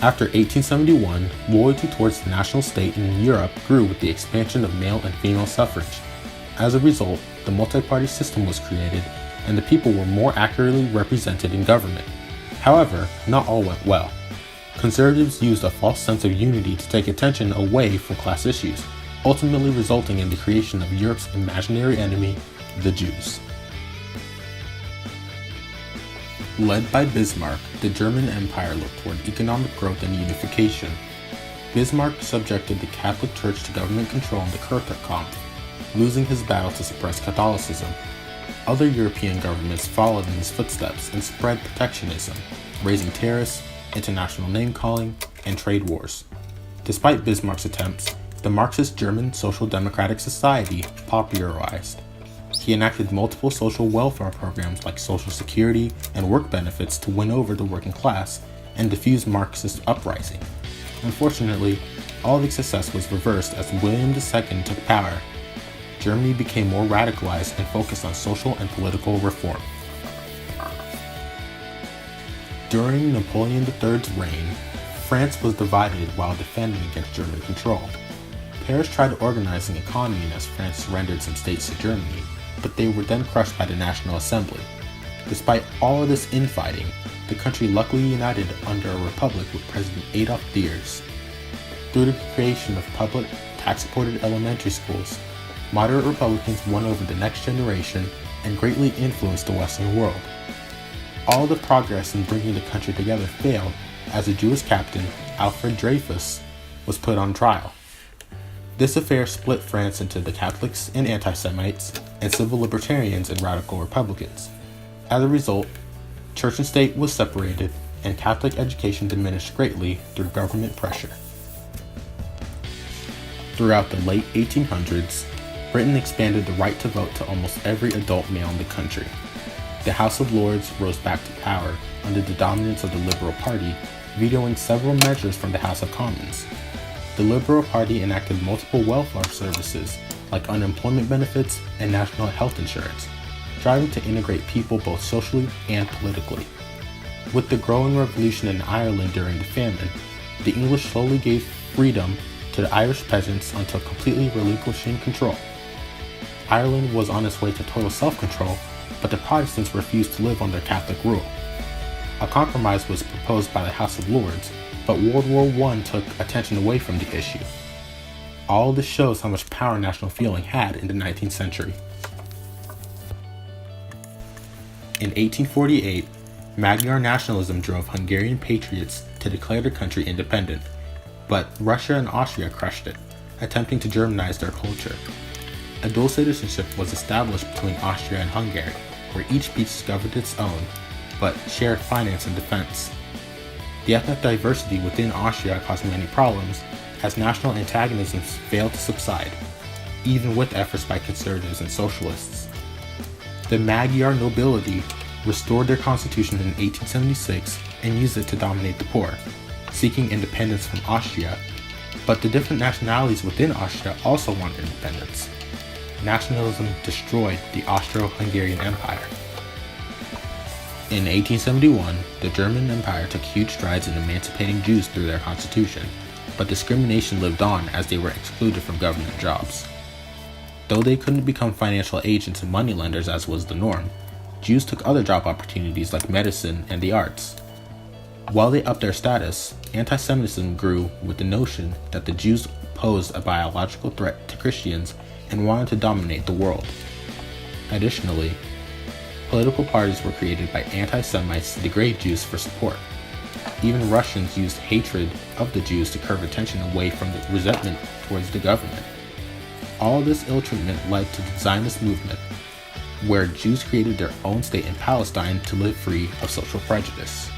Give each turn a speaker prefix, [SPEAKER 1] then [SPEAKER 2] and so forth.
[SPEAKER 1] After 1871, loyalty towards the national state in Europe grew with the expansion of male and female suffrage. As a result, the multi-party system was created, and the people were more accurately represented in government. However, not all went well. Conservatives used a false sense of unity to take attention away from class issues, ultimately resulting in the creation of Europe's imaginary enemy, the Jews. Led by Bismarck, the German Empire looked toward economic growth and unification. Bismarck subjected the Catholic Church to government control in the Kampf, losing his battle to suppress Catholicism. Other European governments followed in his footsteps and spread protectionism, raising tariffs, international name-calling, and trade wars. Despite Bismarck's attempts, the Marxist German Social Democratic Society popularized. He enacted multiple social welfare programs like Social Security and work benefits to win over the working class and diffuse Marxist uprising. Unfortunately, all of the success was reversed as William II took power. Germany became more radicalized and focused on social and political reform. During Napoleon III's reign, France was divided while defending against German control. Paris tried organizing a commune as France surrendered some states to Germany, but they were then crushed by the National Assembly. Despite all of this infighting, the country luckily united under a republic with President Adolf Thiers. Through the creation of public, tax-supported elementary schools, moderate Republicans won over the next generation and greatly influenced the Western world. All the progress in bringing the country together failed as a Jewish captain, Alfred Dreyfus, was put on trial. This affair split France into the Catholics and anti-Semites, and civil libertarians and radical Republicans. As a result, church and state was separated, and Catholic education diminished greatly through government pressure. Throughout the late 1800s, Britain expanded the right to vote to almost every adult male in the country. The House of Lords rose back to power under the dominance of the Liberal Party, vetoing several measures from the House of Commons. The Liberal Party enacted multiple welfare services like unemployment benefits and national health insurance, striving to integrate people both socially and politically. With the growing revolution in Ireland during the famine, the English slowly gave freedom to the Irish peasants until completely relinquishing control. Ireland was on its way to total self-control, but the Protestants refused to live under Catholic rule. A compromise was proposed by the House of Lords, but World War I took attention away from the issue. All of this shows how much power national feeling had in the 19th century. In 1848, Magyar nationalism drove Hungarian patriots to declare the country independent, but Russia and Austria crushed it, attempting to Germanize their culture. A dual citizenship was established between Austria and Hungary, where each piece discovered its own, but shared finance and defense. The ethnic diversity within Austria caused many problems, as national antagonisms failed to subside, even with efforts by conservatives and socialists. The Magyar nobility restored their constitution in 1876 and used it to dominate the poor, seeking independence from Austria, but the different nationalities within Austria also wanted independence. Nationalism destroyed the Austro-Hungarian Empire. In 1871, the German Empire took huge strides in emancipating Jews through their constitution, but discrimination lived on as they were excluded from government jobs. Though they couldn't become financial agents and moneylenders as was the norm, Jews took other job opportunities like medicine and the arts. While they upped their status, anti-Semitism grew with the notion that the Jews posed a biological threat to Christians and wanted to dominate the world. Additionally, political parties were created by anti-Semites to degrade Jews for support. Even Russians used hatred of the Jews to curve attention away from the resentment towards the government. All this ill treatment led to the Zionist movement, where Jews created their own state in Palestine to live free of social prejudice.